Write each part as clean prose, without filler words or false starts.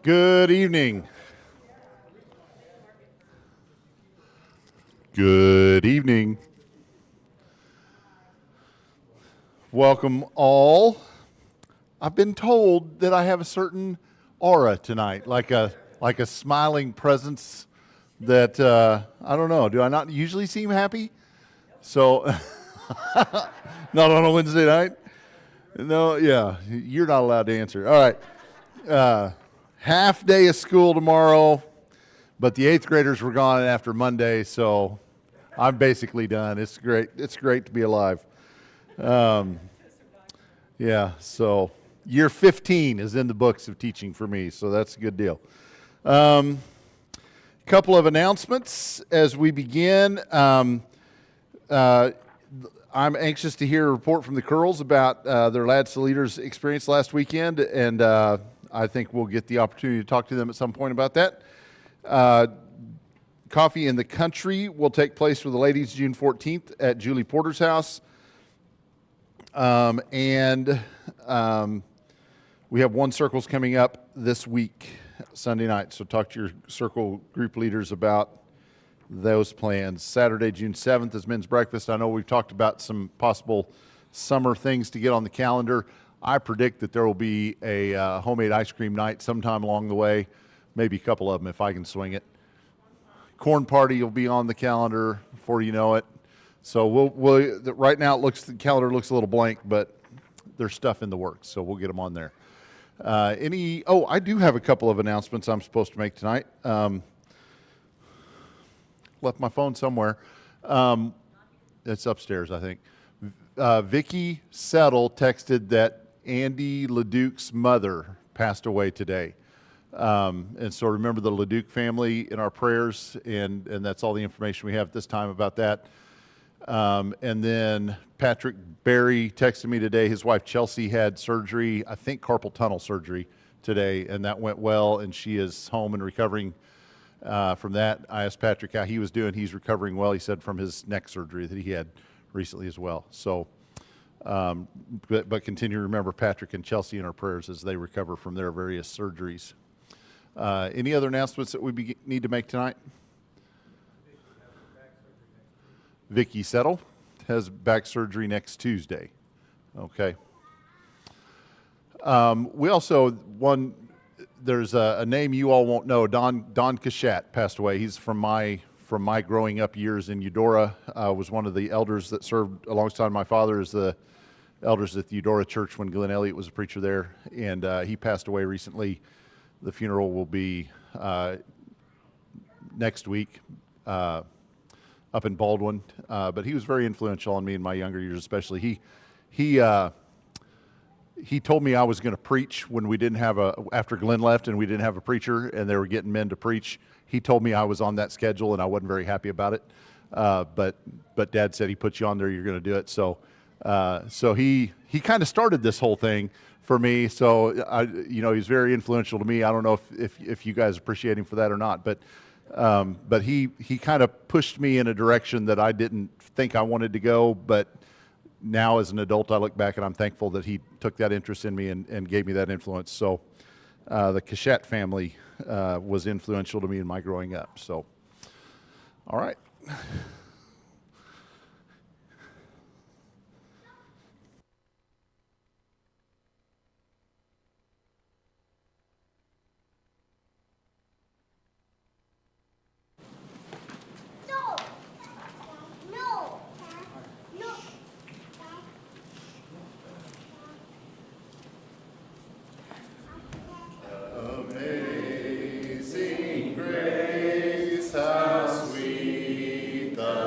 Good evening. Good evening. Welcome all. I've been told that I have a certain aura tonight, like a smiling presence that I don't know. Do I not usually seem happy? So not on a Wednesday night? No, yeah, you're not allowed to answer. All right. Half day of school tomorrow, but the 8th graders were gone after Monday, so I'm basically done. It's great. It's great to be alive. Yeah, so year 15 is in the books of teaching for me, so that's a good deal. Couple of announcements as we begin. I'm anxious to hear a report from the Curls about their Lads to Leaders experience last weekend, and I think we'll get the opportunity to talk to them at some point about that. Coffee in the Country will take place for the ladies June 14th at Julie Porter's house. And we have one circles coming up this week, Sunday night. So talk to your circle group leaders about those plans. Saturday, June 7th is men's breakfast. I know we've talked about some possible summer things to get on the calendar. I predict that there will be a homemade ice cream night sometime along the way, maybe a couple of them if I can swing it. Corn party will be on the calendar before you know it. So we'll right now the calendar looks a little blank, but there's stuff in the works, so we'll get them on there. I do have a couple of announcements I'm supposed to make tonight. Left my phone somewhere. It's upstairs, I think. Vicki Settle texted that Andy LeDuc's mother passed away today. And so remember the LeDuc family in our prayers, and that's all the information we have at this time about that. And then Patrick Berry texted me today. His wife Chelsea had surgery, I think carpal tunnel surgery today, and that went well, and she is home and recovering from that. I asked Patrick how he was doing. He's recovering well, he said, from his neck surgery that he had recently as well. So, but continue to remember Patrick and Chelsea in our prayers as they recover from their various surgeries. Any other announcements that we need to make tonight? Vicki Settle has back surgery next Tuesday. Okay. We also, there's a name you all won't know. Don Cachat passed away. He's from my growing up years in Eudora. Was one of the elders that served alongside my father as the elders at the Eudora Church when Glenn Elliott was a preacher there. And he passed away recently. The funeral will be next week. Up in Baldwin, but he was very influential on me in my younger years, especially. He told me I was going to preach when we didn't have after Glenn left and we didn't have a preacher and they were getting men to preach. He told me I was on that schedule and I wasn't very happy about it. But Dad said he put you on there, you're going to do it. So he kind of started this whole thing for me. So he's very influential to me. I don't know if you guys appreciate him for that or not, but he kind of pushed me in a direction that I didn't think I wanted to go, but now as an adult I look back and I'm thankful that he took that interest in me and gave me that influence. So the Cachat family was influential to me in my growing up. So, all right. Amazing grace, how sweet the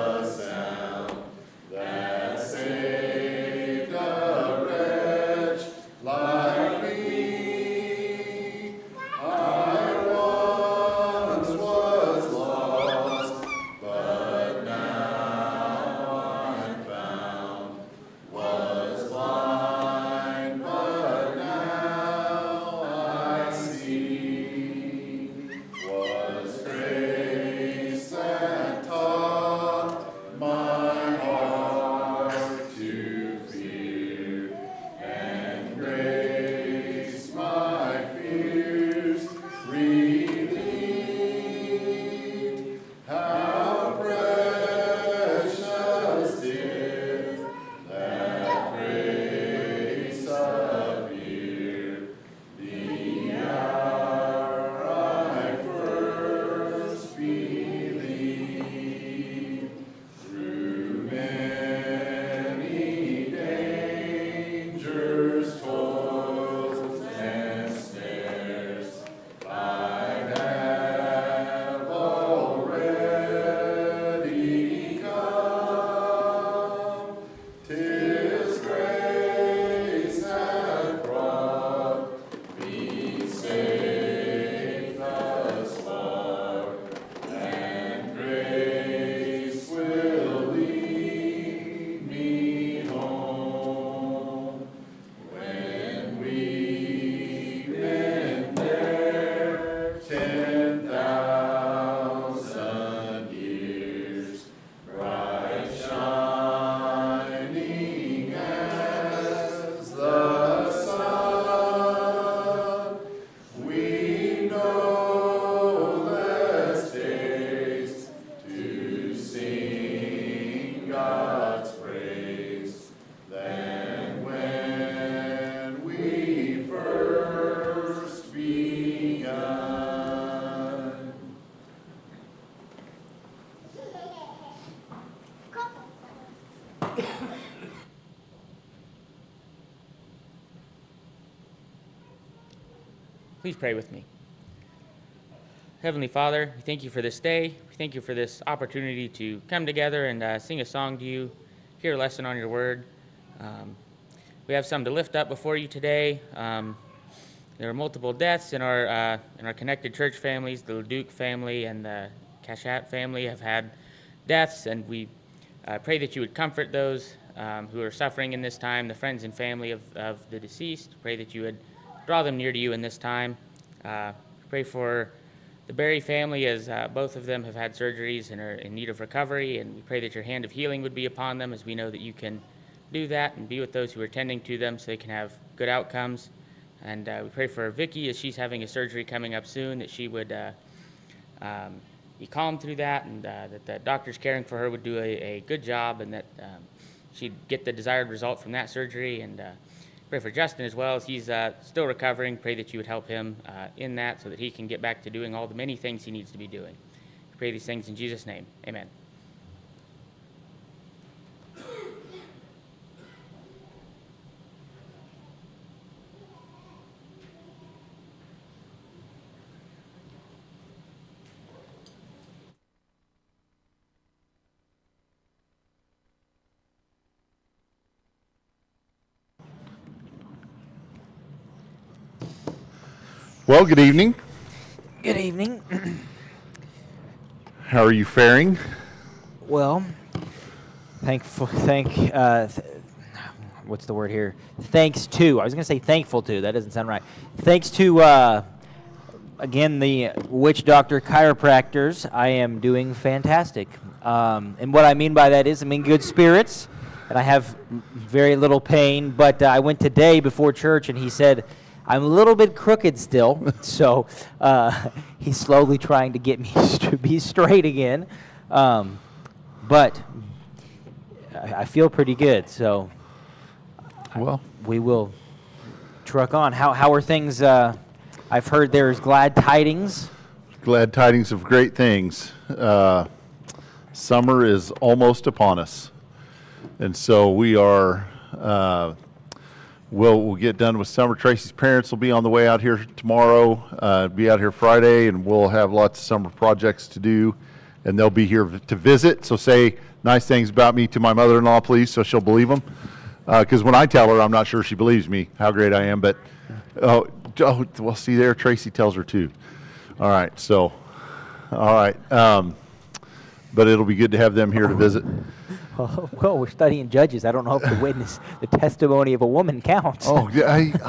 Please pray with me. Heavenly Father, we thank you for this day. We thank you for this opportunity to come together and sing a song to you, hear a lesson on your word. We have some to lift up before you today. There are multiple deaths in our connected church families. The LeDuc family and the Cashat family have had deaths, and we pray that you would comfort those who are suffering in this time, the friends and family of the deceased. Pray that you would draw them near to you in this time. Pray for the Berry family, as both of them have had surgeries and are in need of recovery, and we pray that your hand of healing would be upon them, as we know that you can do that and be with those who are tending to them so they can have good outcomes. And we pray for Vicky, as she's having a surgery coming up soon, that she would be calm through that, and that the doctors caring for her would do a good job, and that she'd get the desired result from that surgery. And pray for Justin as well, as he's still recovering. Pray that you would help him in that so that he can get back to doing all the many things he needs to be doing. We pray these things in Jesus' name. Amen. Well, good evening. Good evening. How are you faring? Well, what's the word here? Thanks to, I was going to say thankful to, that doesn't sound right. Thanks to, again, the witch doctor chiropractors, I am doing fantastic. And what I mean by that is I'm in good spirits, and I have very little pain, but I went today before church, and he said, I'm a little bit crooked still, so he's slowly trying to get me to be straight again. But I feel pretty good, so we will truck on. How are things? I've heard there's glad tidings. Glad tidings of great things. Summer is almost upon us, and so we are... We'll get done with summer. Tracy's parents will be on the way out here tomorrow, be out here Friday, and we'll have lots of summer projects to do, and they'll be here to visit. So say nice things about me to my mother-in-law, please, so she'll believe them. Because when I tell her, I'm not sure she believes me, how great I am. But, well, see there, Tracy tells her too. All right, so, all right. But it'll be good to have them here to visit. Well, we're studying Judges. I don't know if the testimony of a woman counts. Oh, man.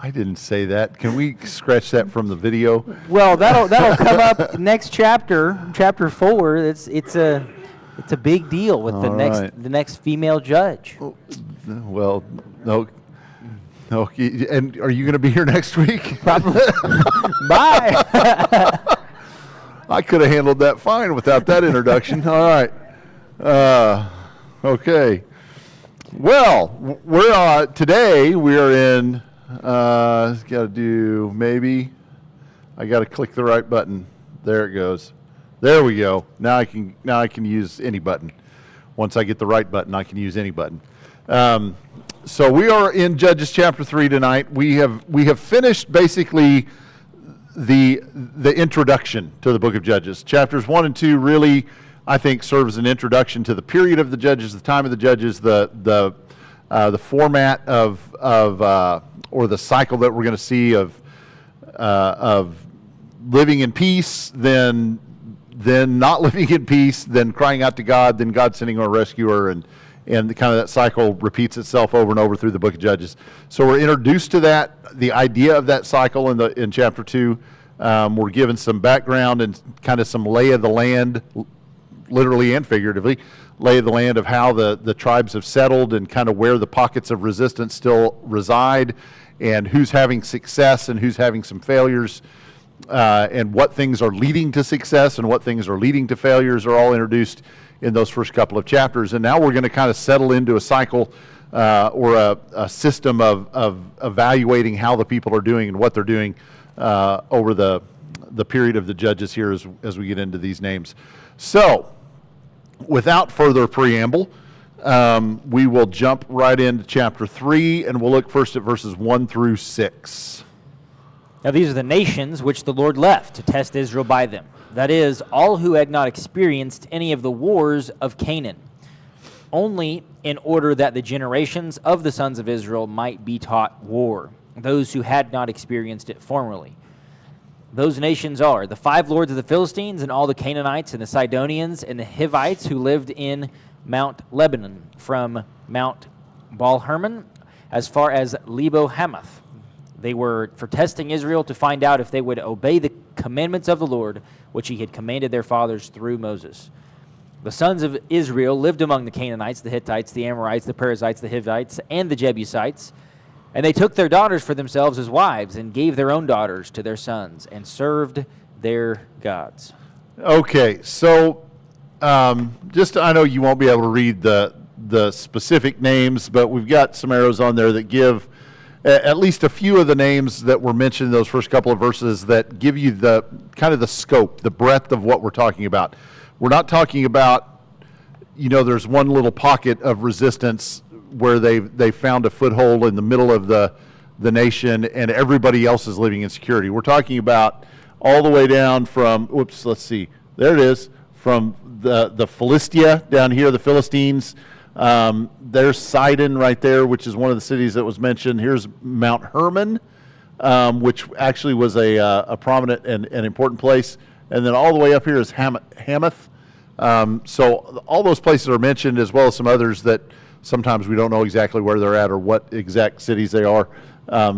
I didn't say that. Can we scratch that from the video? Well, that'll come up next chapter 4. It's a big deal with the next female judge. Well, no. And are you going to be here next week? Probably. Bye. I could have handled that fine without that introduction. All right. Okay. Well, today we are in, got to do maybe, I got to click the right button. There it goes. There we go. Now I can use any button. Once I get the right button, I can use any button. So we are in Judges chapter 3 tonight. We have finished basically the introduction to the book of Judges. Chapters 1 and 2 really, I think, serve as an introduction to the period of the Judges, the time of the Judges, the format or the cycle that we're going to see of living in peace, then not living in peace, then crying out to God, then God sending our rescuer, and the kind of that cycle repeats itself over and over through the book of Judges. So we're introduced to that, the idea of that cycle in chapter 2. We're given some background and kind of some lay of the land, literally and figuratively, lay of the land of how the tribes have settled and kind of where the pockets of resistance still reside, and who's having success and who's having some failures, and what things are leading to success and what things are leading to failures are all introduced in those first couple of chapters. And now we're going to kind of settle into a cycle or a system of evaluating how the people are doing and what they're doing over the period of the Judges here as we get into these names. So, without further preamble, we will jump right into chapter 3, and we'll look first at verses 1 through 6. Now these are the nations which the Lord left to test Israel by them. That is, all who had not experienced any of the wars of Canaan, only in order that the generations of the sons of Israel might be taught war, those who had not experienced it formerly. Those nations are the 5 lords of the Philistines, and all the Canaanites, and the Sidonians, and the Hivites who lived in Mount Lebanon, from Mount Baal-Hermon as far as Lebo-Hamath. They were for testing Israel to find out if they would obey the commandments of the Lord, which he had commanded their fathers through Moses. The sons of Israel lived among the Canaanites, the Hittites, the Amorites, the Perizzites, the Hivites, and the Jebusites. And they took their daughters for themselves as wives, and gave their own daughters to their sons, and served their gods. Okay, so I know you won't be able to read the specific names, but we've got some arrows on there that give at least a few of the names that were mentioned in those first couple of verses that give you the kind of the scope, the breadth of what we're talking about. We're not talking about, there's one little pocket of resistance where they found a foothold in the middle of the nation and everybody else is living in security. We're talking about all the way down from, let's see, there it is, from the Philistia down here, the Philistines. There's Sidon right there, which is one of the cities that was mentioned. Here's Mount Hermon, which actually was a prominent and important place. And then all the way up here is Hamath. So all those places are mentioned, as well as some others that sometimes we don't know exactly where they're at or what exact cities they are.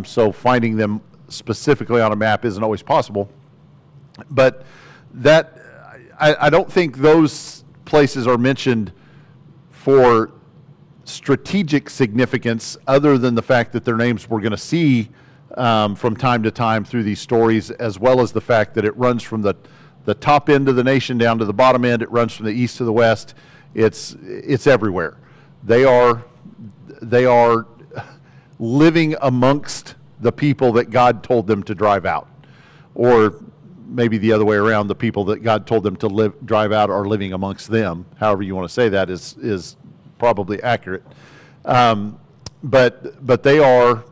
So finding them specifically on a map isn't always possible. But I don't think those places are mentioned for strategic significance other than the fact that their names we're going to see from time to time through these stories, as well as the fact that it runs from the top end of the nation down to the bottom end. It runs from the east to the west. It's everywhere. They are living amongst the people that God told them to drive out, or maybe the other way around. The people that God told them to drive out are living amongst them. However you want to say that is probably accurate. But they are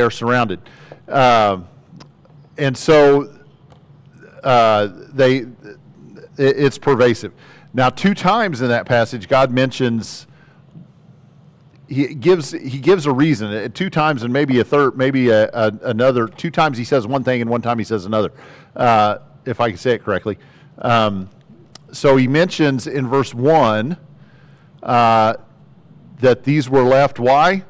surrounded, and so it's pervasive. Now, 2 times in that passage, God mentions. He gives a reason 2 times, and maybe a third, maybe another 2 times he says one thing and 1 time he says another, if I can say it correctly. So he mentions in verse 1 that these were left, why?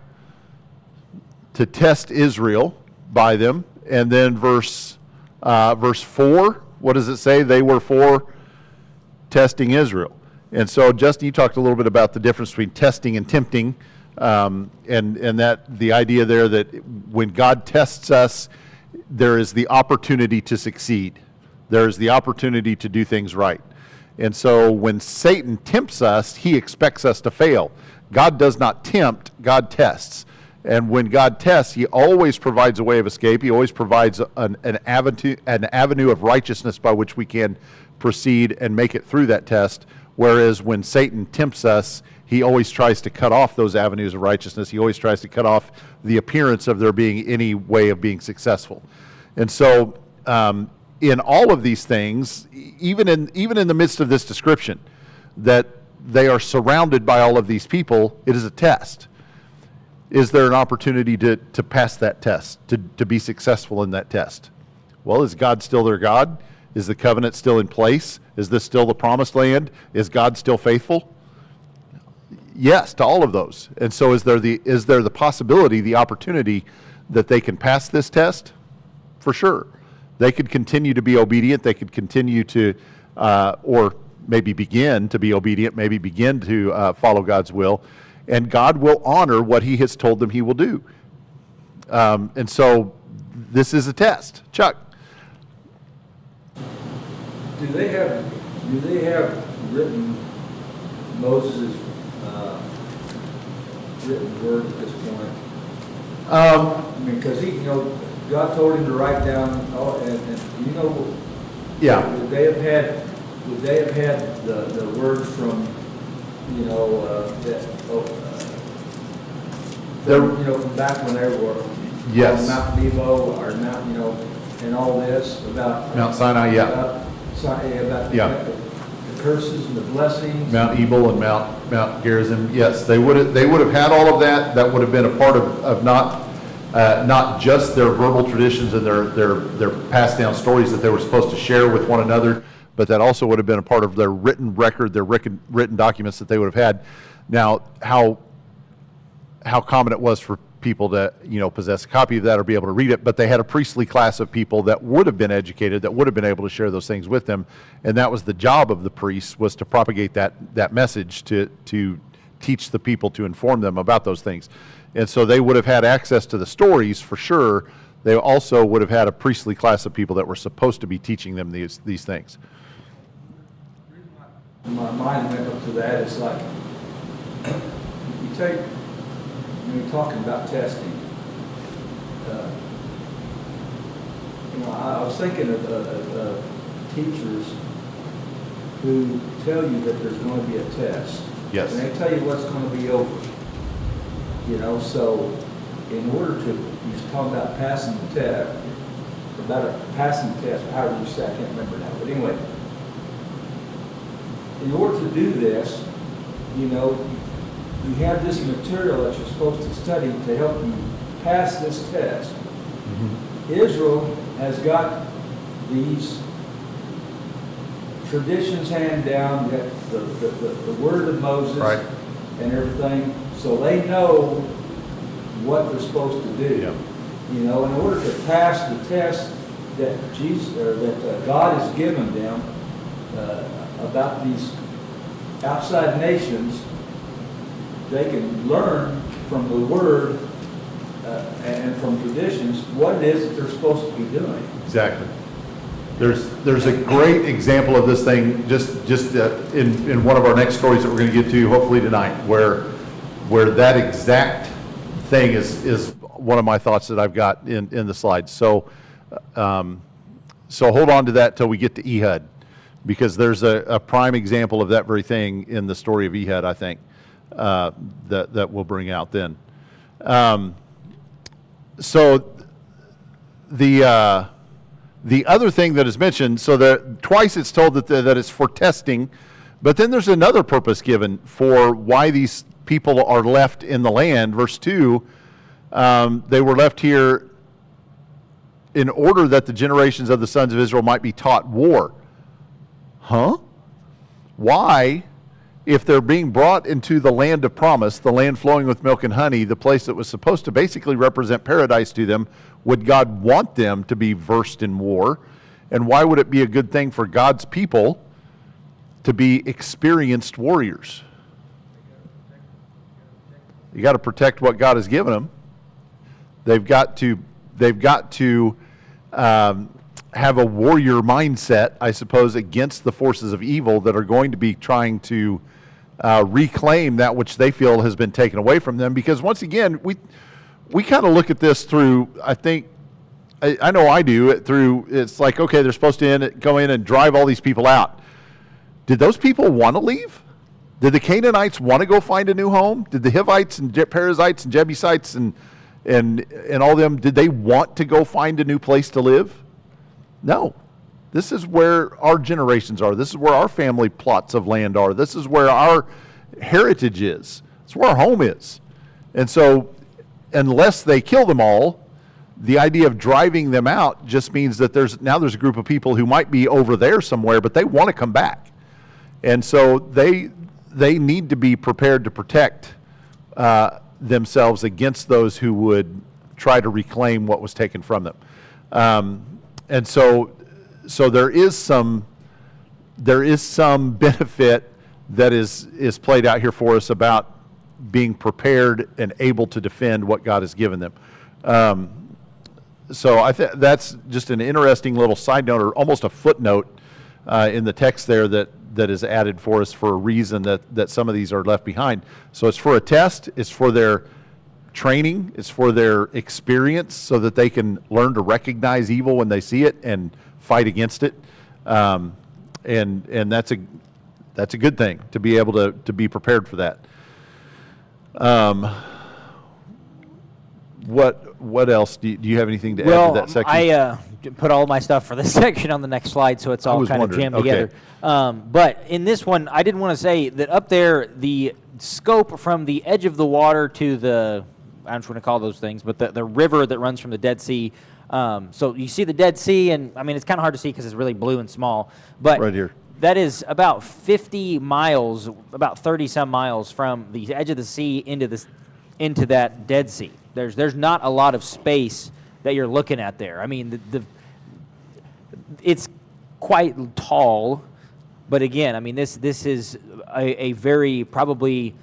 To test Israel by them. And then verse 4, what does it say? They were for testing Israel. And so, Justin, you talked a little bit about the difference between testing and tempting. And that the idea there that when God tests us, there is the opportunity to succeed. There is the opportunity to do things right. And so when Satan tempts us, he expects us to fail. God does not tempt, God tests. And when God tests, he always provides a way of escape. He always provides an avenue of righteousness by which we can proceed and make it through that test. Whereas when Satan tempts us, he always tries to cut off those avenues of righteousness. He always tries to cut off the appearance of there being any way of being successful. And so in all of these things, even in the midst of this description, that they are surrounded by all of these people, it is a test. Is there an opportunity to pass that test, to be successful in that test? Well, is God still their God? Is the covenant still in place? Is this still the promised land? Is God still faithful? Yes, to all of those. And so is there the possibility, the opportunity that they can pass this test? For sure. They could continue to be obedient. They could continue to, or maybe begin to be obedient, maybe begin to follow God's will. And God will honor what he has told them he will do. And so this is a test. Chuck. Do they have written Moses' written word at this point? I mean, because God told him to write down, Yeah. Would they have had the words from, that There- from back when they were Yes. on Mount Nebo or Mount, and all this about Mount Sinai, yeah. about Yeah. the curses and the blessings. Mount Ebal and Mount Gerizim, yes, they would have had all of that. That would have been a part of not just their verbal traditions and their passed down stories that they were supposed to share with one another, but that also would have been a part of their written record, their written documents that they would have had. Now, how common it was for people to possess a copy of that or be able to read it, but they had a priestly class of people that would have been educated, that would have been able to share those things with them, and that was the job of the priests, was to propagate that message, to teach the people, to inform them about those things. And so they would have had access to the stories for sure. They also would have had a priestly class of people that were supposed to be teaching them these things. My mind went up to that. It's like, you take, when you're talking about testing, I was thinking of teachers who tell you that there's going to be a test. Yes. And they tell you what's going to be over. So in order to, you're talking about passing the test, however you say, I can't remember now, but anyway, in order to do this, you have this material that you're supposed to study to help you pass this test. Mm-hmm. Israel has got these traditions handed down, the word of Moses, Right. and everything, so they know what they're supposed to do. Yeah. In order to pass the test that God has given them about these outside nations, they can learn from the Word and from traditions what it is that they're supposed to be doing. Exactly. There's a great example of this thing just in one of our next stories that we're going to get to hopefully tonight, where that exact thing is one of my thoughts that I've got in the slides. So hold on to that till we get to Ehud, because there's a prime example of that very thing in the story of Ehud, I think, that we'll bring out then. So the other thing that is mentioned, so that twice it's told that it's for testing, but then there's another purpose given for why these people are left in the land. Verse 2, they were left here in order that the generations of the sons of Israel might be taught war. Huh? Why, if they're being brought into the land of promise, the land flowing with milk and honey, the place that was supposed to basically represent paradise to them, would God want them to be versed in war? And why would it be a good thing for God's people to be experienced warriors? You got to protect what God has given them. They've got to have a warrior mindset, I suppose, against the forces of evil that are going to be trying to reclaim that which they feel has been taken away from them. Because once again, we kind of look at this through, I know I do, it's like, okay, they're supposed to go in and drive all these people out. Did those people want to leave? Did the Canaanites want to go find a new home? Did the Hivites and Perizzites and Jebusites and all them, did they want to go find a new place to live? No. This is where our generations are. This is where our family plots of land are. This is where our heritage is. It's where our home is. And so, unless they kill them all, the idea of driving them out just means that there's a group of people who might be over there somewhere, but they want to come back. And so they need to be prepared to protect themselves against those who would try to reclaim what was taken from them. And so there is some benefit that is played out here for us about being prepared and able to defend what God has given them. So I think that's just an interesting little side note, or almost a footnote in the text there that is added for us for a reason that some of these are left behind. So it's for a test, it's for their training, it's for their experience, so that they can learn to recognize evil when they see it and fight against it. And that's a good thing, to be able to be prepared for that. What else? Do you have anything to add Well, to that section? I put all my stuff for this section on the next slide, so it's all was kind of wondering. jammed Okay. together. But in this one, I did want to say that up there, the scope from the edge of the water to the, I don't know what to call those things, but the river that runs from the Dead Sea. So you see the Dead Sea, and I mean, it's kind of hard to see because it's really blue and small. But Right here. that is about 50 miles, about 30-some miles from the edge of the sea into that Dead Sea. There's not a lot of space that you're looking at there. I mean, it's quite tall, but again, I mean, this is a very probably,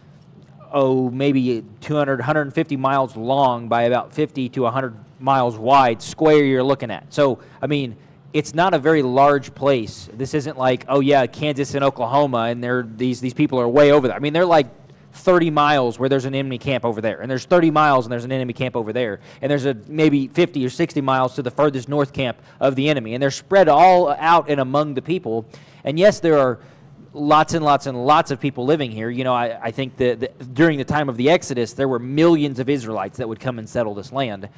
maybe 200, 150 miles long by about 50 to 100 miles wide square you're looking at. So, I mean, it's not a very large place. This isn't like, oh yeah, Kansas and Oklahoma, and these people are way over there. I mean, they're like 30 miles where there's an enemy camp over there, and there's 30 miles and there's an enemy camp over there, and there's maybe 50 or 60 miles to the furthest north camp of the enemy, and they're spread all out and among the people. And yes, there are lots and lots and lots of people living here. You know, I think that during the time of the Exodus, there were millions of Israelites that would come and settle this land.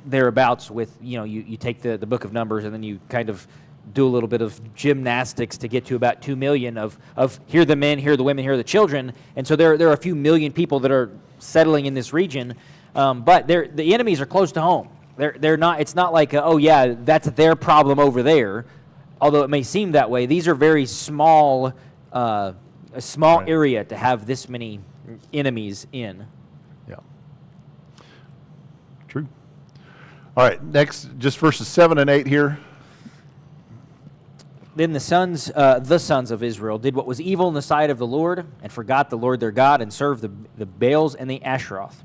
Thereabouts with, you know, you take the book of Numbers and then you kind of do a little bit of gymnastics to get to about 2 million of here are the men, here are the women, here are the children. And so there are a few million people that are settling in this region, but the enemies are close to home. They're not. It's not like oh yeah, that's their problem over there, although it may seem that way. These are very small, a small Right. area to have this many enemies in. Yeah. True. All right, next, just verses 7 and 8 here. Then the sons of Israel did what was evil in the sight of the Lord, and forgot the Lord their God, and served the Baals and the Asheroth.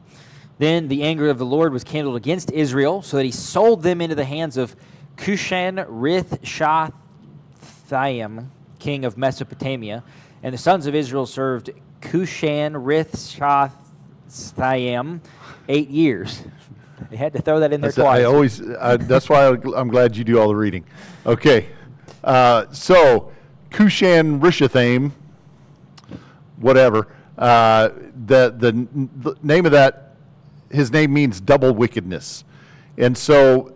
Then the anger of the Lord was kindled against Israel, so that he sold them into the hands of Cushan-Rithshathaim, king of Mesopotamia. And the sons of Israel served Cushan-Rithshathaim 8 years. They had to throw that in there twice. That's why I'm glad you do all the reading. Okay. So, Cushan Rishathaim, whatever, the name of that, his name means double wickedness. And so,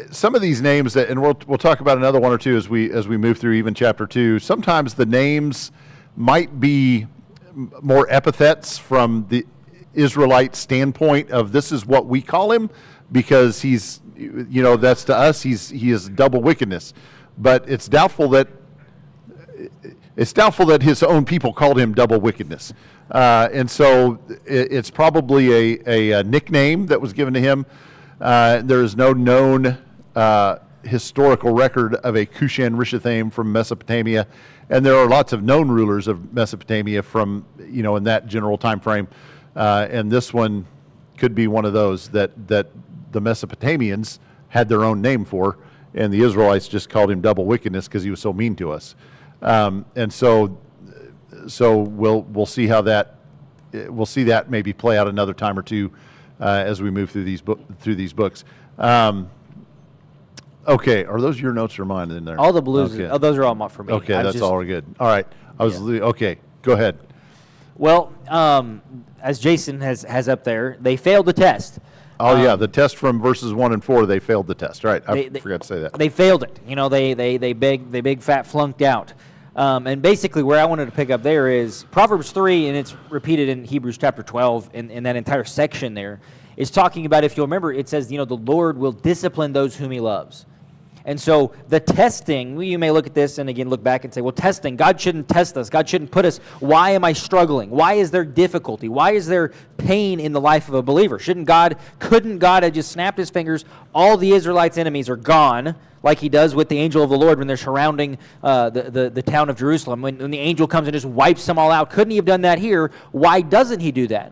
some of these names, and we'll talk about another one or two as we move through even chapter 2, sometimes the names might be more epithets from the Israelite standpoint of this is what we call him because he's, you know, that's to us, he is double wickedness. But it's doubtful that his own people called him double wickedness. And so it's probably a nickname that was given to him. There is no known historical record of a Cushan Rishathaim from Mesopotamia. And there are lots of known rulers of Mesopotamia from, you know, in that general time frame. And this one could be one of those that the Mesopotamians had their own name for, and the Israelites just called him double wickedness because he was so mean to us. And so we'll see how we'll see that maybe play out another time or two as we move through these books. Okay, are those your notes or mine in there? All the blues, Okay. those are all for me. Okay, that's all good. All right, okay. Go ahead. Well, as Jason has up there, they failed the test. Oh yeah, the test from verses 1 and 4, they failed the test. Right, I forgot to say that. They failed it. You know, they big fat flunked out. And basically, where I wanted to pick up there is Proverbs 3, and it's repeated in Hebrews chapter 12, in that entire section there, is talking about, if you'll remember, it says, you know, the Lord will discipline those whom he loves. And so the testing, you may look at this and again look back and say, well, testing, God shouldn't test us. God shouldn't put us. Why am I struggling? Why is there difficulty? Why is there pain in the life of a believer? Couldn't God have just snapped his fingers? All the Israelites' enemies are gone, like he does with the angel of the Lord when they're surrounding the town of Jerusalem. When the angel comes and just wipes them all out. Couldn't he have done that here? Why doesn't he do that?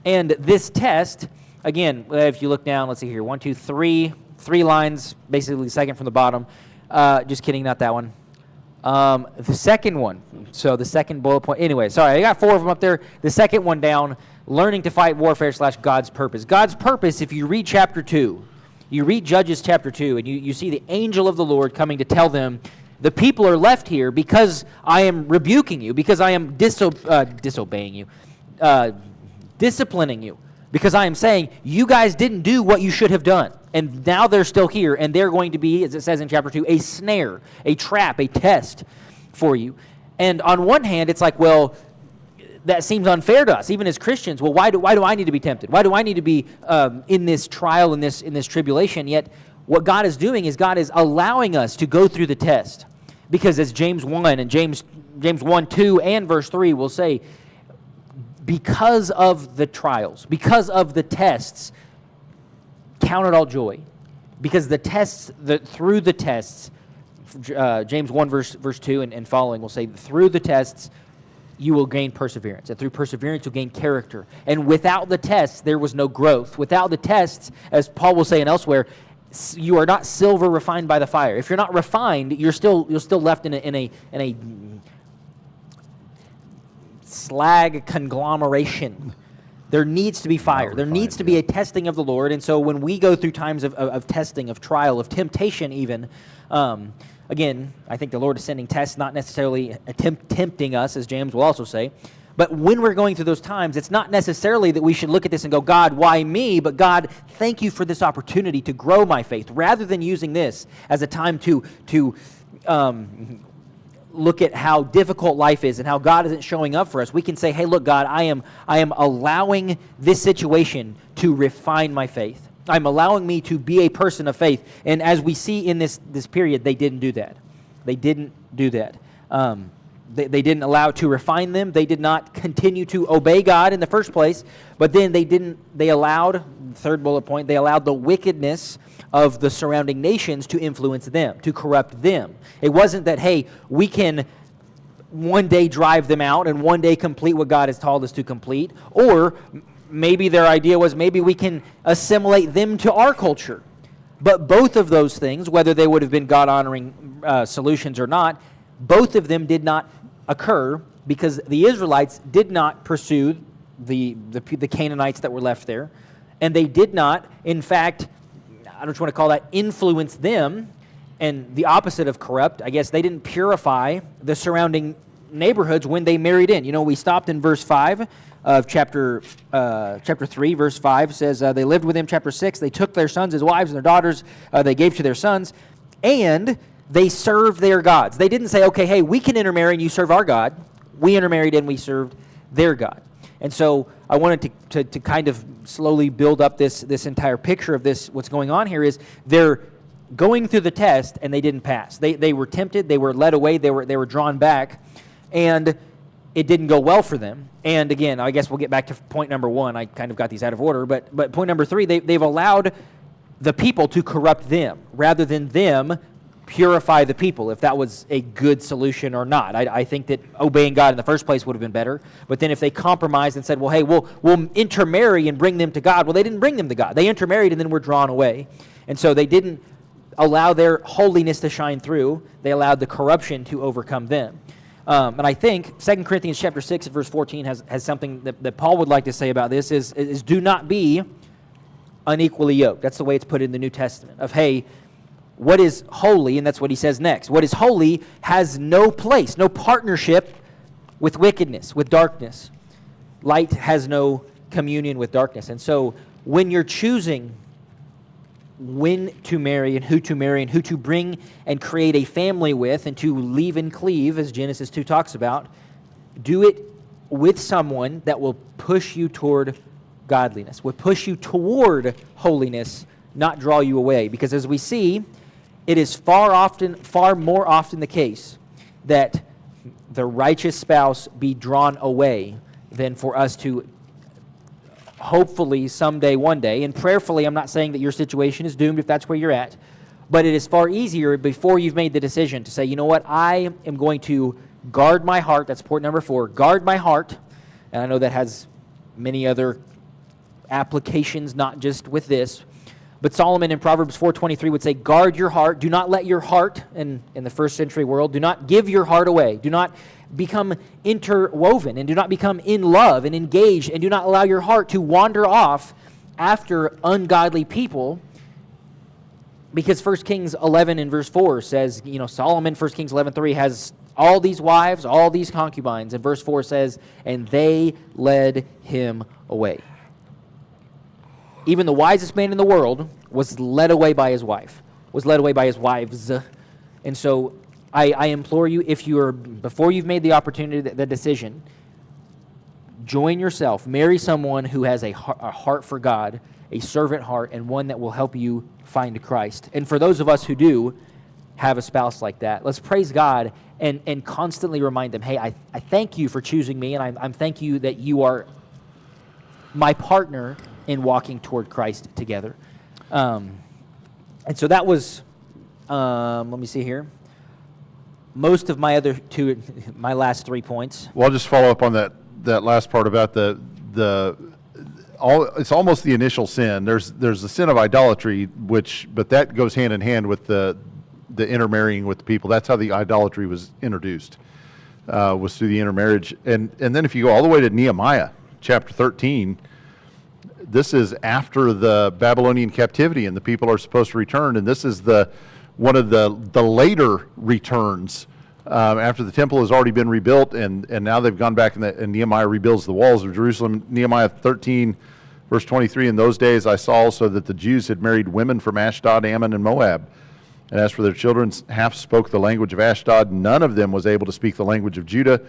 And this test, again, if you look down, let's see here, 1, 2, 3. 3 lines, basically second from the bottom. Just kidding, not that one. The second one, so the second bullet point. Anyway, sorry, I got 4 of them up there. The second one down, learning to fight warfare / God's purpose. God's purpose, if you read chapter 2, you read Judges chapter 2, and you see the angel of the Lord coming to tell them, The people are left here because I am rebuking you, because I am disobeying you, disciplining you, because I am saying you guys didn't do what you should have done. And now they're still here, and they're going to be, as it says in chapter 2, a snare, a trap, a test for you. And on one hand, it's like, well, that seems unfair to us, even as Christians. Well, why do I need to be tempted? Why do I need to be in this trial, in this tribulation? Yet what God is doing is God is allowing us to go through the test. Because as James 1 and James 1, 2, and verse 3 will say, because of the trials, because of the tests, count it all joy. Because the tests, through the tests, James 1 verse 2 and following will say, through the tests, you will gain perseverance. And through perseverance, you'll gain character. And without the tests, there was no growth. Without the tests, as Paul will say in elsewhere, you are not silver refined by the fire. If you're not refined, you're still left in a slag conglomeration. There needs to be fire. There needs to be a testing of the Lord. And so when we go through times of testing, of trial, of temptation even, again, I think the Lord is sending tests, not necessarily tempting us, as James will also say. But when we're going through those times, it's not necessarily that we should look at this and go, God, why me? But God, thank you for this opportunity to grow my faith. Rather than using this as a time to look at how difficult life is and how God isn't showing up for us, we can say, hey, look, God, I am allowing this situation to refine my faith. I'm allowing me to be a person of faith. And as we see in this period, they didn't do that. They didn't do that. They didn't allow it to refine them. They did not continue to obey God in the first place. But then they allowed, third bullet point, they allowed the wickedness of the surrounding nations to influence them, to corrupt them. It wasn't that, hey, we can one day drive them out and one day complete what God has told us to complete. Or maybe their idea was maybe we can assimilate them to our culture. But both of those things, whether they would have been God-honoring solutions or not, both of them did not occur because the Israelites did not pursue the Canaanites that were left there. And they did not, in fact, I don't know what you want to call that, influence them. And the opposite of corrupt, I guess they didn't purify the surrounding neighborhoods when they married in. You know, we stopped in verse 5 of chapter 3, verse 5 says, they lived with him, chapter 6, they took their sons as wives and their daughters they gave to their sons, and they served their gods. They didn't say, okay, hey, we can intermarry and you serve our God. We intermarried and we served their God. And so I wanted to kind of slowly build up this entire picture of this. What's going on here is they're going through the test and they didn't pass. They were tempted, they were led away, they were drawn back, and it didn't go well for them. And again, I guess we'll get back to point number 1. I kind of got these out of order, but point number 3, they've allowed the people to corrupt them rather than them purify the people, if that was a good solution or not. I think that obeying God in the first place would have been better. But then if they compromised and said, well, hey, we'll intermarry and bring them to God. Well, they didn't bring them to God. They intermarried and then were drawn away. And so they didn't allow their holiness to shine through. They allowed the corruption to overcome them. And I think 2 Corinthians chapter 6 verse 14 has something that Paul would like to say about this is do not be unequally yoked. That's the way it's put in the New Testament of, hey, what is holy, and that's what he says next. What is holy has no place, no partnership with wickedness, with darkness. Light has no communion with darkness. And so when you're choosing when to marry and who to bring and create a family with and to leave and cleave, as Genesis 2 talks about, do it with someone that will push you toward godliness, will push you toward holiness, not draw you away. Because as we see, it is far more often the case that the righteous spouse be drawn away than for us to hopefully someday, one day, and prayerfully, I'm not saying that your situation is doomed if that's where you're at, but it is far easier before you've made the decision to say, you know what, I am going to guard my heart. That's point number 4, guard my heart. And I know that has many other applications, not just with this. But Solomon in Proverbs 4:23 would say, guard your heart. Do not let your heart, in the first century world, do not give your heart away. Do not become interwoven and do not become in love and engaged, and do not allow your heart to wander off after ungodly people because 1 Kings 11 in verse 4 says, Solomon, 1 Kings 11:3 has all these wives, all these concubines. And verse 4 says, and they led him away. Even the wisest man in the world was led away by his wife, was led away by his wives. And so I implore you, before you've made the opportunity, the decision, join yourself, marry someone who has a heart for God, a servant heart, and one that will help you find Christ. And for those of us who do have a spouse like that, let's praise God and constantly remind them, hey, I thank you for choosing me, and I'm thank you that you are my partner in walking toward Christ together. And so that was, let me see here, most of my last 3 points. Well, I'll just follow up on that last part about it's almost the initial sin. There's the sin of idolatry, but that goes hand in hand with the intermarrying with the people. That's how the idolatry was introduced, was through the intermarriage. And then if you go all the way to Nehemiah chapter 13, this is after the Babylonian captivity, and the people are supposed to return. And this is one of the later returns after the temple has already been rebuilt, and now they've gone back, and Nehemiah rebuilds the walls of Jerusalem. Nehemiah 13, verse 23, in those days I saw also that the Jews had married women from Ashdod, Ammon, and Moab. And as for their children, half spoke the language of Ashdod. None of them was able to speak the language of Judah,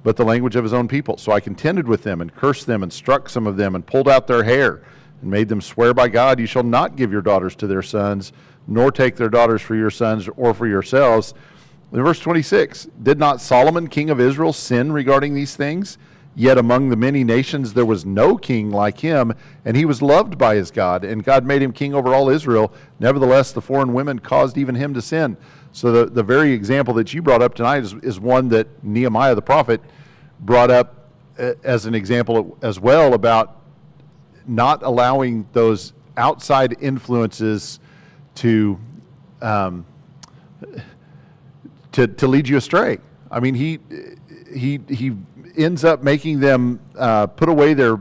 but the language of his own people. So I contended with them and cursed them and struck some of them and pulled out their hair and made them swear by God, you shall not give your daughters to their sons, nor take their daughters for your sons or for yourselves. In verse 26, did not Solomon, king of Israel, sin regarding these things? Yet among the many nations there was no king like him, and he was loved by his God, and God made him king over all Israel. Nevertheless, the foreign women caused even him to sin. So the very example that you brought up tonight is one that Nehemiah the prophet brought up as an example as well, about not allowing those outside influences to lead you astray. I mean, he ends up making them put away their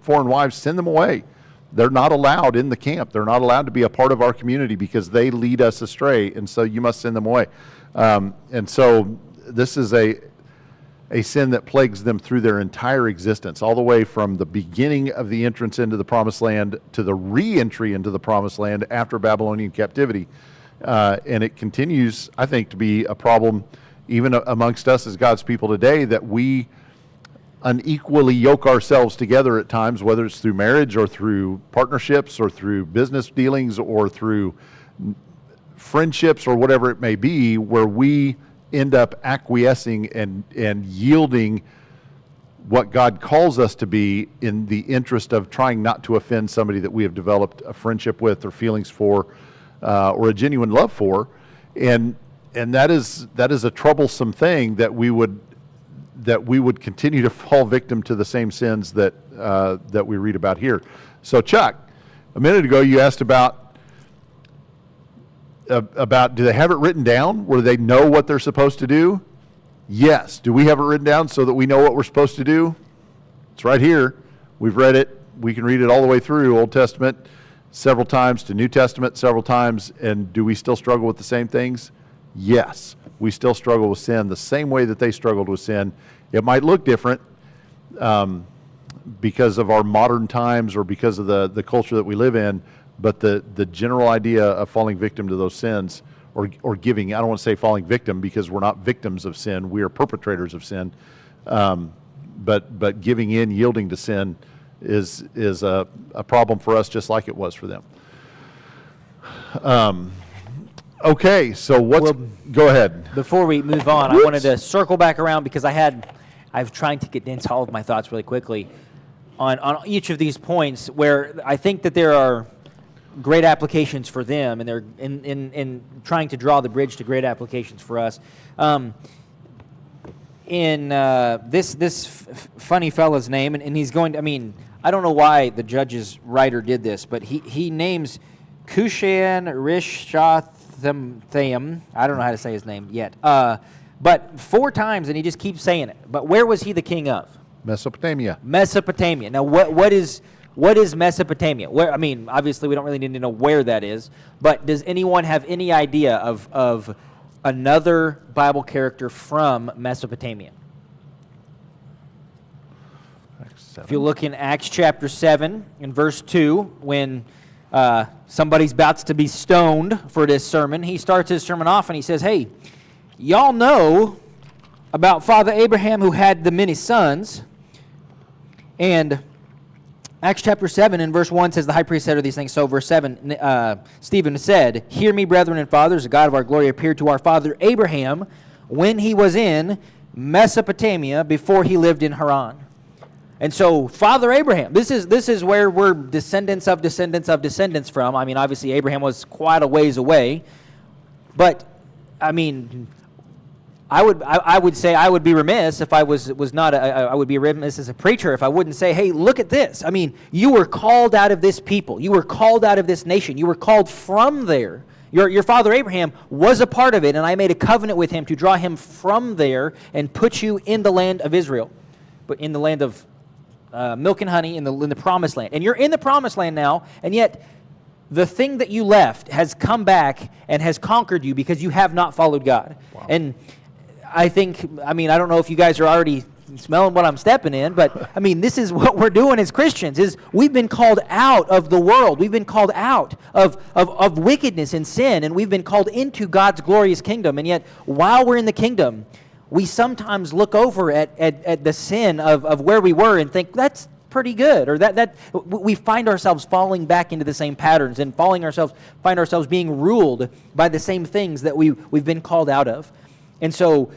foreign wives, send them away. They're not allowed in the camp. They're not allowed to be a part of our community because they lead us astray, and so you must send them away. And so this is a sin that plagues them through their entire existence, all the way from the beginning of the entrance into the Promised Land to the re-entry into the Promised Land after Babylonian captivity. And it continues, I think, to be a problem even amongst us as God's people today, that we unequally yoke ourselves together at times, whether it's through marriage or through partnerships or through business dealings or through friendships or whatever it may be, where we end up acquiescing and yielding what God calls us to be in the interest of trying not to offend somebody that we have developed a friendship with or feelings for or a genuine love for. And that is a troublesome thing, that we would continue to fall victim to the same sins that we read about here. So Chuck, a minute ago you asked about do they have it written down where they know what they're supposed to do? Yes. Do we have it written down so that we know what we're supposed to do? It's right here. We've read it. We can read it all the way through Old Testament several times to New Testament several times. And do we still struggle with the same things? Yes. We still struggle with sin the same way that they struggled with sin. It might look different because of our modern times or because of the culture that we live in, but the general idea of falling victim to those sins or giving, I don't want to say falling victim because we're not victims of sin, we are perpetrators of sin, but giving in, yielding to sin is a problem for us just like it was for them. Okay, so go ahead. Before we move on, I wanted to circle back around because I've trying to get into all of my thoughts really quickly on each of these points where I think that there are great applications for them, and they're in trying to draw the bridge to great applications for us. This funny fella's name, and he's going to, I mean, I don't know why the judge's writer did this, but he names Cushan Rishathaim. I don't know how to say his name yet. But 4 times, and he just keeps saying it. But where was he the king of? Mesopotamia. Mesopotamia. Now, what is What is Mesopotamia? Where, I mean, obviously we don't really need to know where that is, but does anyone have any idea of another Bible character from Mesopotamia? If you look in Acts chapter 7 in verse 2, when somebody's about to be stoned for this sermon, he starts his sermon off and he says, hey, y'all know about Father Abraham who had the many sons. And Acts chapter 7 and verse 1 says, the high priest said of these things. So verse 7, Stephen said, hear me, brethren and fathers, the God of our glory appeared to our father Abraham when he was in Mesopotamia before he lived in Haran. And so Father Abraham, this is where we're descendants of descendants of descendants from. I mean, obviously Abraham was quite a ways away. But, I mean, I would say I would be remiss if I was not I would be remiss as a preacher if I wouldn't say, hey, look at this. I mean, you were called out of this people. You were called out of this nation. You were called from there. Your father Abraham was a part of it, and I made a covenant with him to draw him from there and put you in the land of Israel, but in the land of milk and honey, in the promised land. And you're in the promised land now, and yet the thing that you left has come back and has conquered you because you have not followed God. Wow. And I don't know if you guys are already smelling what I'm stepping in, but I mean, this is what we're doing as Christians, is we've been called out of the world. We've been called out of wickedness and sin, and we've been called into God's glorious kingdom. And yet, while we're in the kingdom, we sometimes look over at the sin of where we were and think, that's pretty good, or that we find ourselves falling back into the same patterns and find ourselves being ruled by the same things that we've been called out of. And so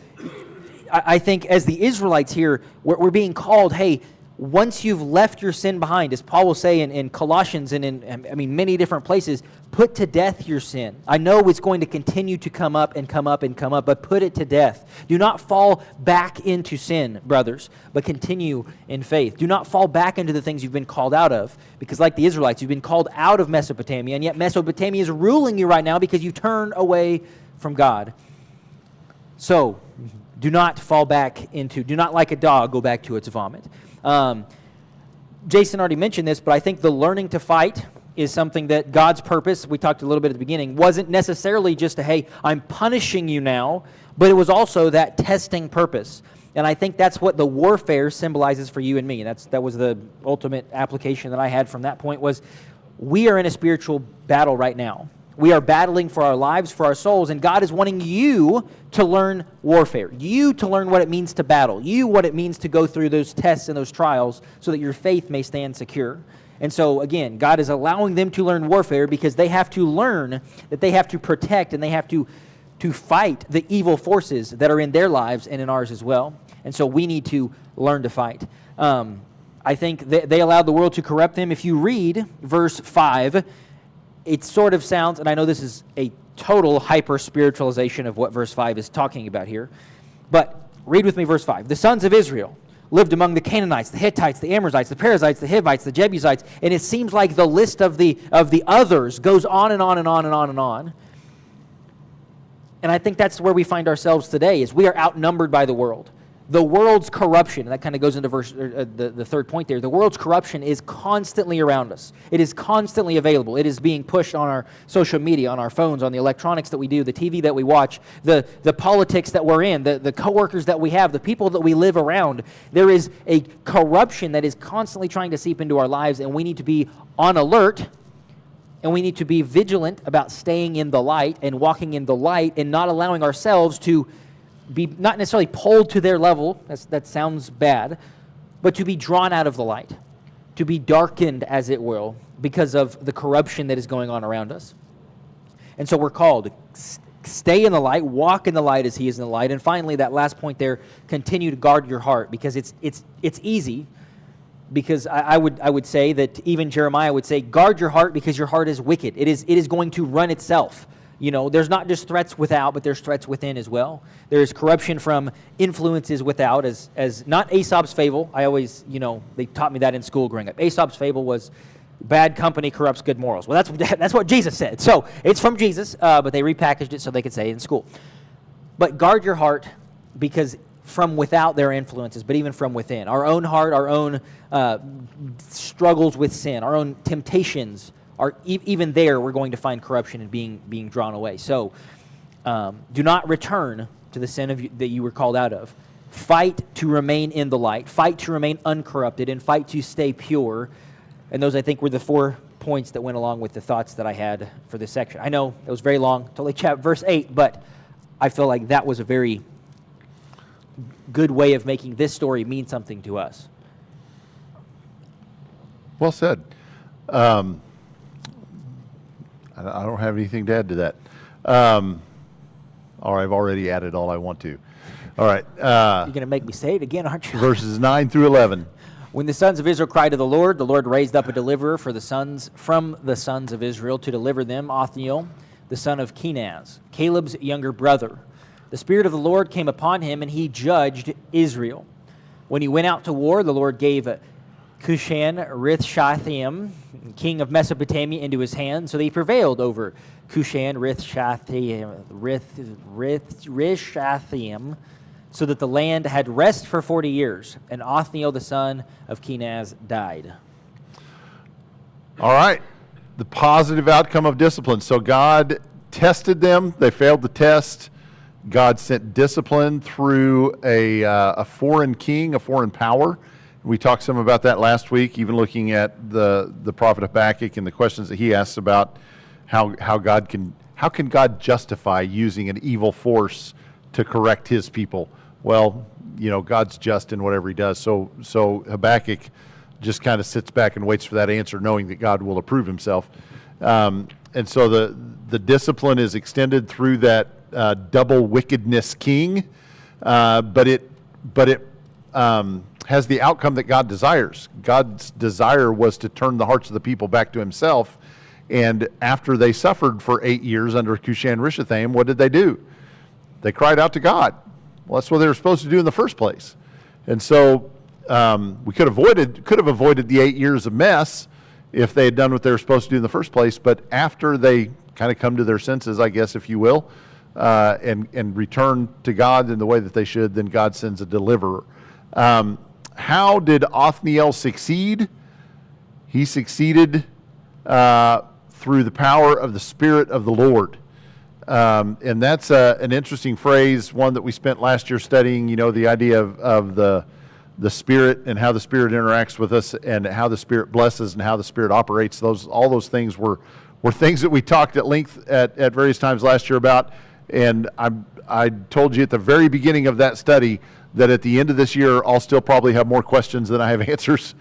I think as the Israelites here, we're being called, hey, once you've left your sin behind, as Paul will say in Colossians and in many different places, put to death your sin. I know it's going to continue to come up and come up and come up, but put it to death. Do not fall back into sin, brothers, but continue in faith. Do not fall back into the things you've been called out of, because like the Israelites, you've been called out of Mesopotamia, and yet Mesopotamia is ruling you right now because you turn away from God. So, do not fall back into, do not like a dog go back to its vomit. Jason already mentioned this, but I think the learning to fight is something that God's purpose, we talked a little bit at the beginning, wasn't necessarily just a, hey, I'm punishing you now, but it was also that testing purpose. And I think that's what the warfare symbolizes for you and me. That was the ultimate application that I had from that point, was we are in a spiritual battle right now. We are battling for our lives, for our souls, and God is wanting you to learn warfare. You to learn what it means to battle. You what it means to go through those tests and those trials so that your faith may stand secure. And so, again, God is allowing them to learn warfare because they have to learn that they have to protect and they have to fight the evil forces that are in their lives and in ours as well. And so we need to learn to fight. I think they allowed the world to corrupt them. If you read verse 5, it sort of sounds, and I know this is a total hyper-spiritualization of what verse 5 is talking about here, but read with me verse 5. The sons of Israel lived among the Canaanites, the Hittites, the Amorites, the Perizzites, the Hivites, the Jebusites, and it seems like the list of the others goes on and on and on and on and on. And I think that's where we find ourselves today, is we are outnumbered by the world. The world's corruption, and that kind of goes into the third point there, the world's corruption is constantly around us. It is constantly available. It is being pushed on our social media, on our phones, on the electronics that we do, the TV that we watch, the politics that we're in, the coworkers that we have, the people that we live around. There is a corruption that is constantly trying to seep into our lives, and we need to be on alert, and we need to be vigilant about staying in the light and walking in the light and not allowing ourselves to be not necessarily pulled to their level, that sounds bad, but to be drawn out of the light, to be darkened, as it will, because of the corruption that is going on around us. And so we're called to stay in the light, walk in the light as he is in the light, and finally, that last point there, continue to guard your heart, because it's easy, because I would say that even Jeremiah would say, guard your heart because your heart is wicked. It is going to run itself. You know, there's not just threats without, but there's threats within as well. There's corruption from influences without, as not Aesop's fable. I always, they taught me that in school growing up. Aesop's fable was bad company corrupts good morals. Well, that's what Jesus said. So it's from Jesus, but they repackaged it so they could say it in school. But guard your heart, because from without their influences, but even from within. Our own heart, our own struggles with sin, our own temptations, even there we're going to find corruption and being drawn away. So do not return to the sin that you were called out of. Fight to remain in the light. Fight to remain uncorrupted, and fight to stay pure. And those, I think, were the 4 points that went along with the thoughts that I had for this section. I know it was very long, totally verse 8, but I feel like that was a very good way of making this story mean something to us. Well said. I don't have anything to add to that. Or I've already added all I want to. All right. You're going to make me say it again, aren't you? Verses 9 through 11. When the sons of Israel cried to the Lord raised up a deliverer from the sons of Israel to deliver them, Othniel, the son of Kenaz, Caleb's younger brother. The Spirit of the Lord came upon him, and he judged Israel. When he went out to war, the Lord gave Cushan-Rithshathaim, king of Mesopotamia, into his hand, so that he prevailed over Cushan-Rithshathaim, so that the land had rest for 40 years, and Othniel the son of Kenaz died. All right. The positive outcome of discipline. So God tested them. They failed the test. God sent discipline through a foreign king, a foreign power. We talked some about that last week, even looking at the prophet Habakkuk and the questions that he asks about how can God justify using an evil force to correct his people? Well, God's just in whatever he does. So Habakkuk just kind of sits back and waits for that answer, knowing that God will approve himself. And so the discipline is extended through that double wickedness king, but it has the outcome that God desires. God's desire was to turn the hearts of the people back to himself. And after they suffered for 8 years under Cushan-Rishathaim, what did they do? They cried out to God. Well, that's what they were supposed to do in the first place. And so we could have avoided the 8 years of mess if they had done what they were supposed to do in the first place. But after they kind of come to their senses, I guess, if you will, and return to God in the way that they should, then God sends a deliverer. How did Othniel succeed? He succeeded through the power of the Spirit of the Lord. And that's an interesting phrase, one that we spent last year studying, the idea of the Spirit and how the Spirit interacts with us and how the Spirit blesses and how the Spirit operates. All those things were things that we talked at length at various times last year about. And I told you at the very beginning of that study that at the end of this year, I'll still probably have more questions than I have answers.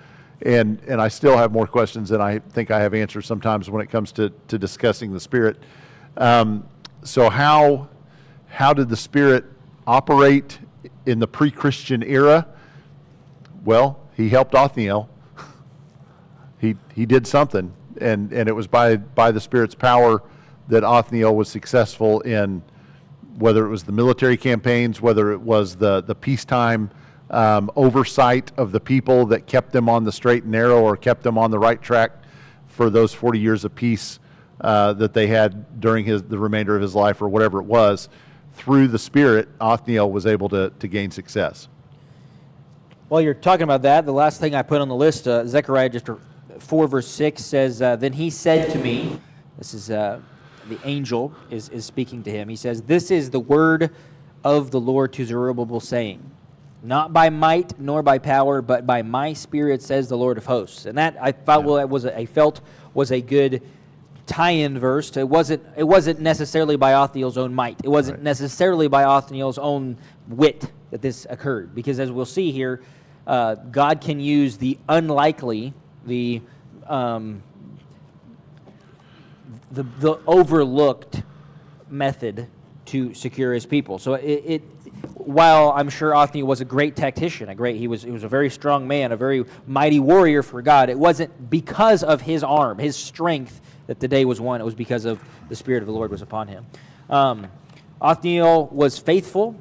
And I still have more questions than I think I have answers sometimes when it comes to discussing the Spirit. So how did the Spirit operate in the pre-Christian era? Well, he helped Othniel. He did something, and it was by the Spirit's power that Othniel was successful in, whether it was the military campaigns, whether it was the peacetime oversight of the people that kept them on the straight and narrow or kept them on the right track for those 40 years of peace that they had during the remainder of his life, or whatever it was. Through the Spirit, Othniel was able to gain success. While you're talking about that, the last thing I put on the list, Zechariah 4 verse 6 says, then he said to me, this is the angel is speaking to him. He says, this is the word of the Lord to Zerubbabel, saying, not by might nor by power, but by my Spirit, says the Lord of hosts. And that I felt was a good tie-in verse. It wasn't necessarily by Othniel's own might. It wasn't necessarily by Othniel's own wit that this occurred, because as we'll see here, God can use the unlikely, the overlooked method to secure his people. So while I'm sure Othniel was a great tactician, he was a very strong man, a very mighty warrior for God, it wasn't because of his arm, his strength, that the day was won. It was because of the Spirit of the Lord was upon him. Othniel was faithful.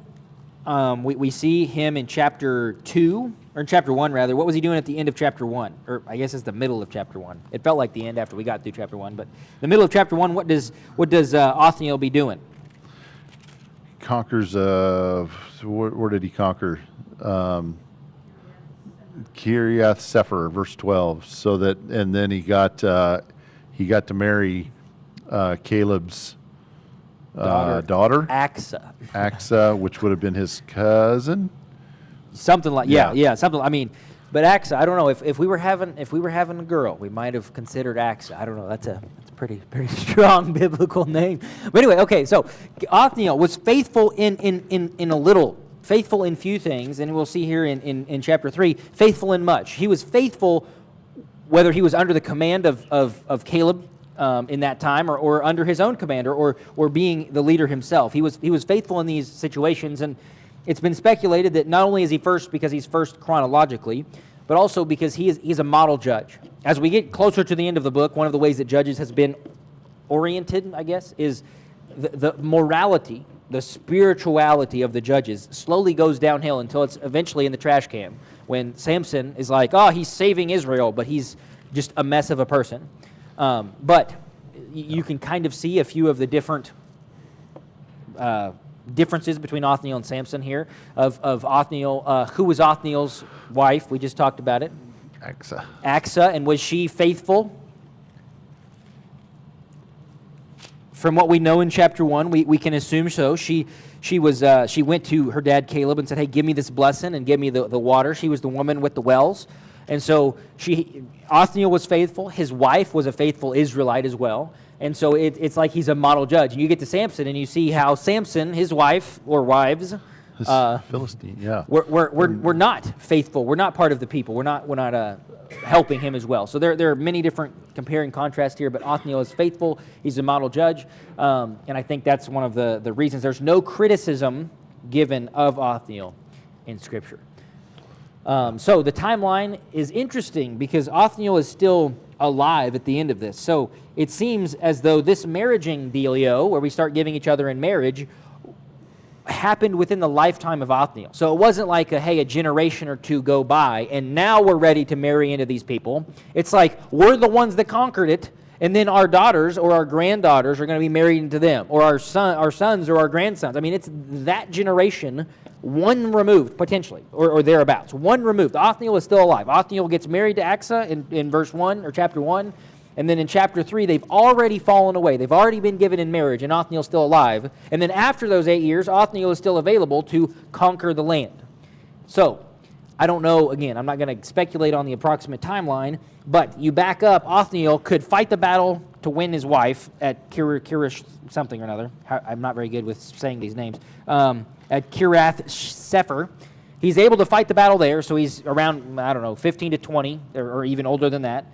We see him in chapter 2, or in chapter 1 rather. What was he doing at the end of chapter 1? Or I guess it's the middle of chapter 1. It felt like the end after we got through chapter 1, but the middle of chapter 1, what does Othniel be doing? conquers, where did he conquer? Kiriath Sefer, verse 12. So that, and then he got to marry Caleb's daughter, Aksa. which would have been his cousin. Something like Yeah. something. I mean, but Aksa, I don't know if we were having a girl, we might have considered Aksa. I don't know. That's a pretty strong biblical name. But anyway, okay. So Othniel was faithful in a little, faithful in few things, and we'll see here in chapter 3, faithful in much. He was faithful whether he was under the command of Caleb in that time, or under his own commander, or being the leader himself. He was faithful in these situations, and it's been speculated that not only is he first because he's first chronologically, but also because he's a model judge. As we get closer to the end of the book, one of the ways that Judges has been oriented, I guess, is the morality, the spirituality of the judges slowly goes downhill until it's eventually in the trash can, when Samson is like, oh, he's saving Israel, but he's just a mess of a person. But you can kind of see a few of the differences between Othniel and Samson here. Of Othniel, who was Othniel's wife? We just talked about it. Aksa, and was she faithful? From what we know in chapter 1, we can assume so. She went to her dad Caleb and said, hey, give me this blessing and give me the water. She was the woman with the wells. And so Othniel was faithful. His wife was a faithful Israelite as well. And so it's like he's a model judge. And you get to Samson and you see how Samson, his wife or wives, Philistine, yeah, we're not faithful. We're not part of the people. We're not helping him as well. So there are many different compare and contrast here. But Othniel is faithful. He's a model judge, and I think that's one of the reasons there's no criticism given of Othniel in Scripture. So the timeline is interesting because Othniel is still alive at the end of this. So it seems as though this marriaging dealio, where we start giving each other in marriage, happened within the lifetime of Othniel. So it wasn't like a generation or two go by and now we're ready to marry into these people. It's like we're the ones that conquered it, and then our daughters or our granddaughters are going to be married into them, or our sons or our grandsons. I mean, it's that generation, one removed potentially, or thereabouts, one removed. Othniel is still alive. Othniel gets married to Aksa in verse 1 or chapter 1. And then in chapter 3, they've already fallen away. They've already been given in marriage, and Othniel's still alive. And then after those 8 years, Othniel is still available to conquer the land. So, I don't know, again, I'm not going to speculate on the approximate timeline, but you back up, Othniel could fight the battle to win his wife at Kirish something or another. I'm not very good with saying these names. At Kiriath Sefer. He's able to fight the battle there, so he's around, 15 to 20, or even older than that.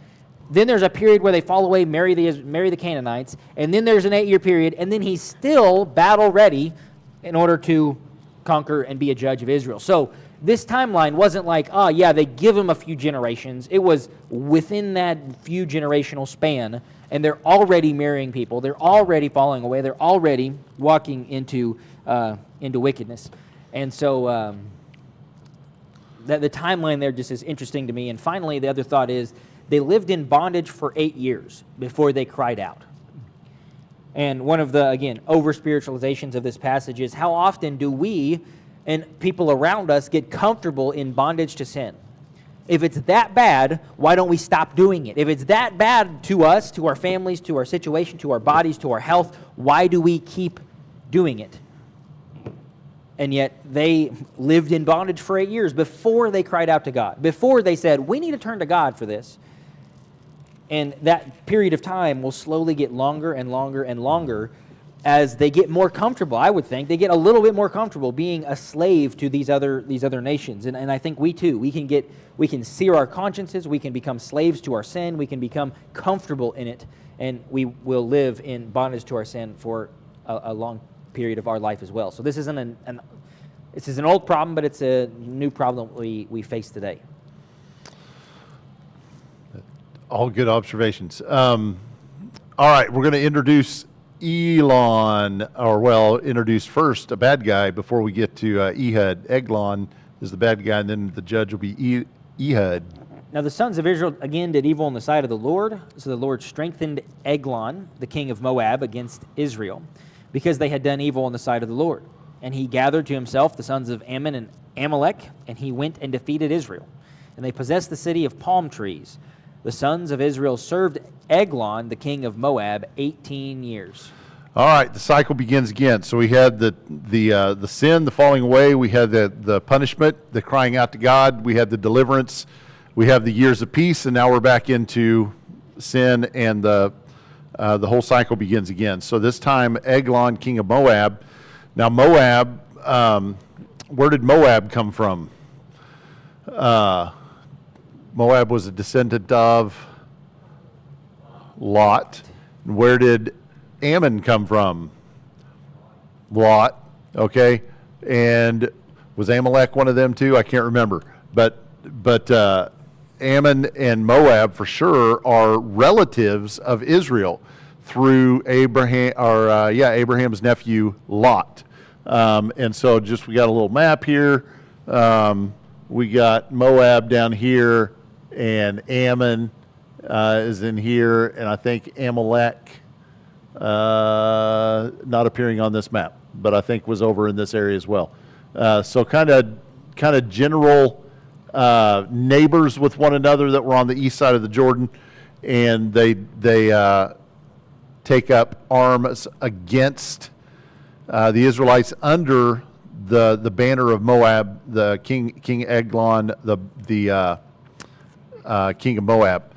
Then there's a period where they fall away, marry the Canaanites, and then there's an 8-year period, and then he's still battle ready in order to conquer and be a judge of Israel. So this timeline wasn't like, they give him a few generations. It was within that few generational span, and they're already marrying people. They're already falling away. They're already walking into wickedness. And so the timeline there just is interesting to me. And finally, the other thought is, they lived in bondage for 8 years before they cried out. And one of the, again, over-spiritualizations of this passage is how often do we and people around us get comfortable in bondage to sin? If it's that bad, why don't we stop doing it? If it's that bad to us, to our families, to our situation, to our bodies, to our health, why do we keep doing it? And yet they lived in bondage for 8 years before they cried out to God, before they said, we need to turn to God for this. And that period of time will slowly get longer and longer and longer as they get more comfortable. I would think they get a little bit more comfortable being a slave to these other nations. And I think we too, we can sear our consciences, we can become slaves to our sin, we can become comfortable in it, and we will live in bondage to our sin for a long period of our life as well. So this isn't an old problem, but it's a new problem we face today. All good observations. All right, we're going to introduce introduce first a bad guy before we get to Ehud. Eglon is the bad guy, and then the judge will be Ehud. Now the sons of Israel again did evil in the sight of the Lord, so the Lord strengthened Eglon, the king of Moab, against Israel, because they had done evil in the sight of the Lord. And he gathered to himself the sons of Ammon and Amalek, and he went and defeated Israel. And they possessed the city of palm trees. The sons of Israel served Eglon, the king of Moab, 18 years. All right, the cycle begins again. So we had the sin, the falling away. We had the punishment, the crying out to God. We had the deliverance. We have the years of peace, and now we're back into sin, and the whole cycle begins again. So this time, Eglon, king of Moab. Now Moab, where did Moab come from? Moab was a descendant of Lot. Where did Ammon come from? Lot. Okay, and was Amalek one of them too? I can't remember. But Ammon and Moab for sure are relatives of Israel through Abraham's nephew Lot. And so just we got a little map here. We got Moab down here, and Ammon is in here, and I think Amalek not appearing on this map, but I think was over in this area as well. So kind of general neighbors with one another that were on the east side of the Jordan, and they take up arms against the Israelites under the banner of Moab, the King Eglon, the king of Moab.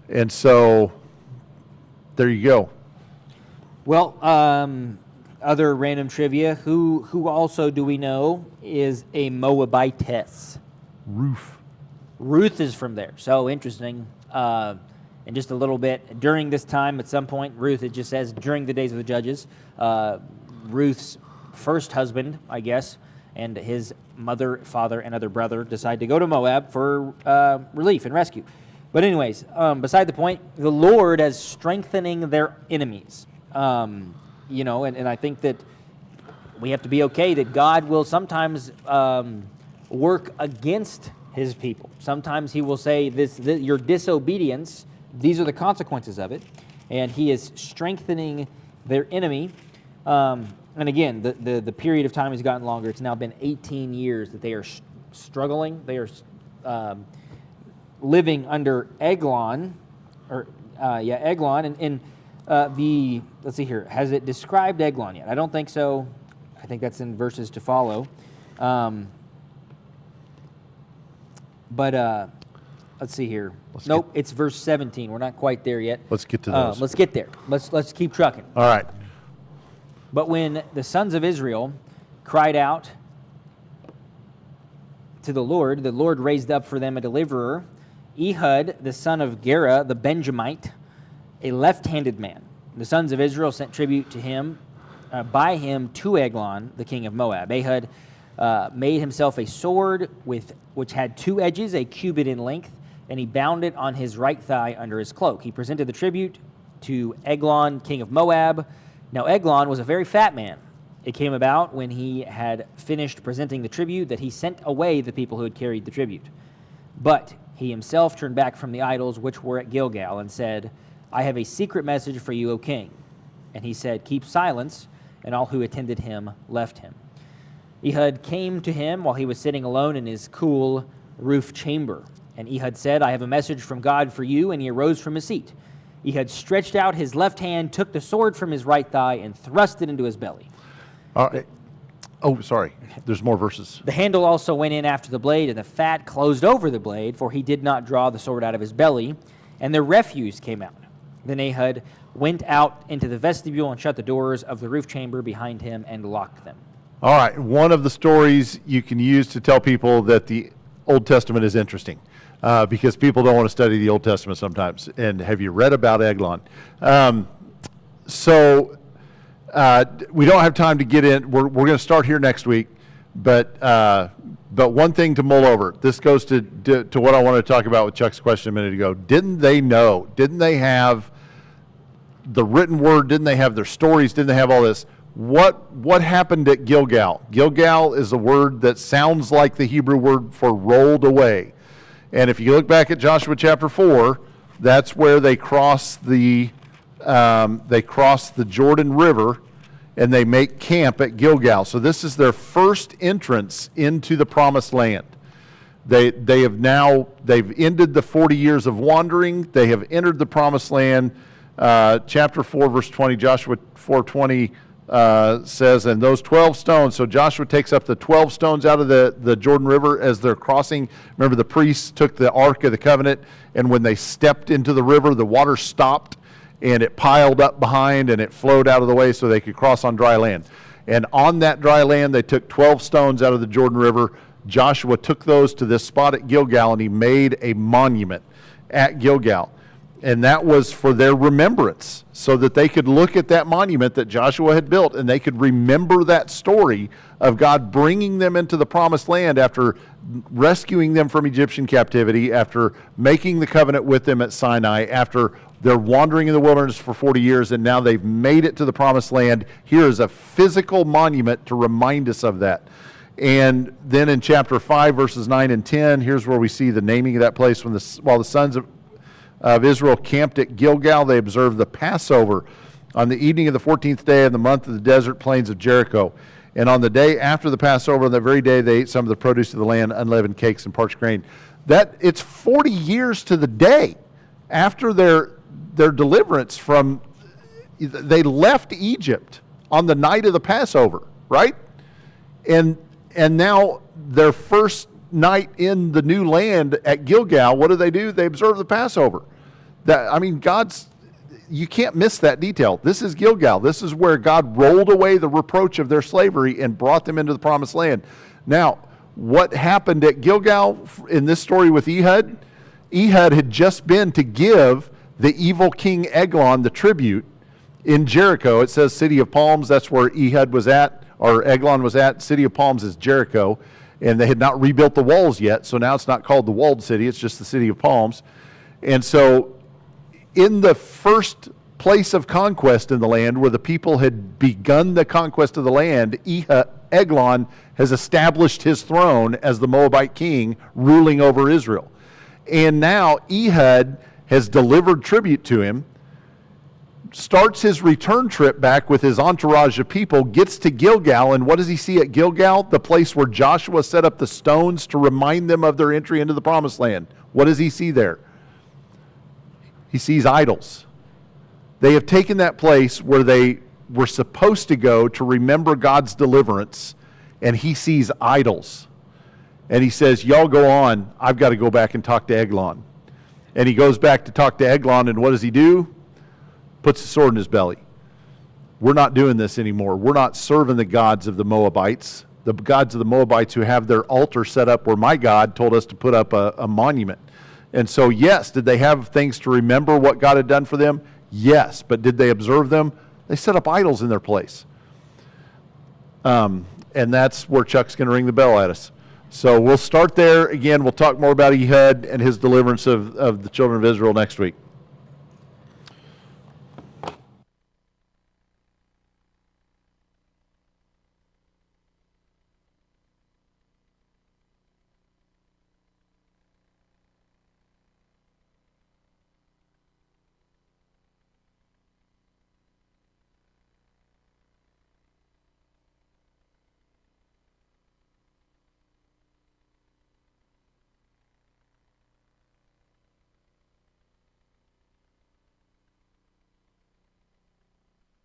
And so there you go. Well, other random trivia. Who also do we know is a Moabitess? Ruth is from there. So interesting. And just a little bit, during this time, at some point, Ruth, it just says, during the days of the judges, Ruth's first husband, I guess, and his mother, father, and other brother decide to go to Moab for relief and rescue. But anyways, beside the point, the Lord is strengthening their enemies. And I think that we have to be okay that God will sometimes work against his people. Sometimes he will say, your disobedience, these are the consequences of it. And he is strengthening their enemy. And again, the period of time has gotten longer. It's now been 18 years that they are struggling. They are living under Eglon, Eglon. And let's see here, has it described Eglon yet? I don't think so. I think that's in verses to follow. But let's see here. It's verse 17. We're not quite there yet. Let's get to those. Let's get there. Let's keep trucking. All right. But when the sons of Israel cried out to the Lord raised up for them a deliverer, Ehud, the son of Gera, the Benjamite, a left-handed man. The sons of Israel sent tribute to him, by him to Eglon, the king of Moab. Ehud made himself a sword which had two edges, a cubit in length, and he bound it on his right thigh under his cloak. He presented the tribute to Eglon, king of Moab. Now Eglon was a very fat man. It came about when he had finished presenting the tribute that he sent away the people who had carried the tribute. But he himself turned back from the idols which were at Gilgal and said, I have a secret message for you, O king. And he said, keep silence, and all who attended him left him. Ehud came to him while he was sitting alone in his cool roof chamber. And Ehud said, I have a message from God for you, and he arose from his seat. Ehud stretched out his left hand, took the sword from his right thigh, and thrust it into his belly. Oh, sorry. There's more verses. The handle also went in after the blade, and the fat closed over the blade, for he did not draw the sword out of his belly, and the refuse came out. Then Ehud went out into the vestibule and shut the doors of the roof chamber behind him and locked them. All right. One of the stories you can use to tell people that the Old Testament is interesting. Because people don't want to study the Old Testament sometimes. And have you read about Eglon? So we don't have time to get in. We're going to start here next week. But one thing to mull over. This goes to what I wanted to talk about with Chuck's question a minute ago. Didn't they know? Didn't they have the written word? Didn't they have their stories? Didn't they have all this? What happened at Gilgal? Gilgal is a word that sounds like the Hebrew word for rolled away. And if you look back at Joshua chapter 4, that's where they cross the Jordan River, and they make camp at Gilgal. So this is their first entrance into the promised land. They've ended the 40 years of wandering. They have entered the promised land. Chapter 4, verse 20, Joshua 4:20 says, and those 12 stones, so Joshua takes up the 12 stones out of the Jordan River as they're crossing. Remember, the priests took the Ark of the Covenant, and when they stepped into the river, the water stopped, and it piled up behind, and it flowed out of the way so they could cross on dry land. And on that dry land, they took 12 stones out of the Jordan River. Joshua took those to this spot at Gilgal, and he made a monument at Gilgal. And that was for their remembrance, so that they could look at that monument that Joshua had built, and they could remember that story of God bringing them into the promised land after rescuing them from Egyptian captivity, after making the covenant with them at Sinai, after they're wandering in the wilderness for 40 years, and now they've made it to the promised land. Here is a physical monument to remind us of that. And then in chapter 5, verses 9 and 10, here's where we see the naming of that place. While the sons of Israel camped at Gilgal, they observed the Passover on the evening of the 14th day of the month of the desert plains of Jericho. And on the day after the Passover, on that very day, they ate some of the produce of the land, unleavened cakes and parched grain. It's 40 years to the day after their deliverance from, they left Egypt on the night of the Passover, right? And now their first night in the new land at Gilgal, what do? They observe the Passover. You can't miss that detail. This is Gilgal. This is where God rolled away the reproach of their slavery and brought them into the promised land. Now, what happened at Gilgal in this story with Ehud? Ehud had just been to give the evil king Eglon the tribute in Jericho. It says City of Palms. That's where Ehud was at, or Eglon was at. City of Palms is Jericho. And they had not rebuilt the walls yet, so now it's not called the walled city, it's just the City of Palms. And so in the first place of conquest in the land, where the people had begun the conquest of the land, Eglon has established his throne as the Moabite king, ruling over Israel. And now Ehud has delivered tribute to him, starts his return trip back with his entourage of people, gets to Gilgal, and what does he see at Gilgal? The place where Joshua set up the stones to remind them of their entry into the promised land. What does he see there? He sees idols. They have taken that place where they were supposed to go to remember God's deliverance, and he sees idols. And he says, y'all go on, I've got to go back and talk to Eglon. And he goes back to talk to Eglon, and what does he do? Puts the sword in his belly. We're not doing this anymore. We're not serving the gods of the Moabites, the gods of the Moabites who have their altar set up where my God told us to put up a monument. And so, yes, did they have things to remember what God had done for them? Yes, but did they observe them? They set up idols in their place. And that's where Chuck's going to ring the bell at us. So we'll start there. Again, we'll talk more about Ehud and his deliverance of the children of Israel next week.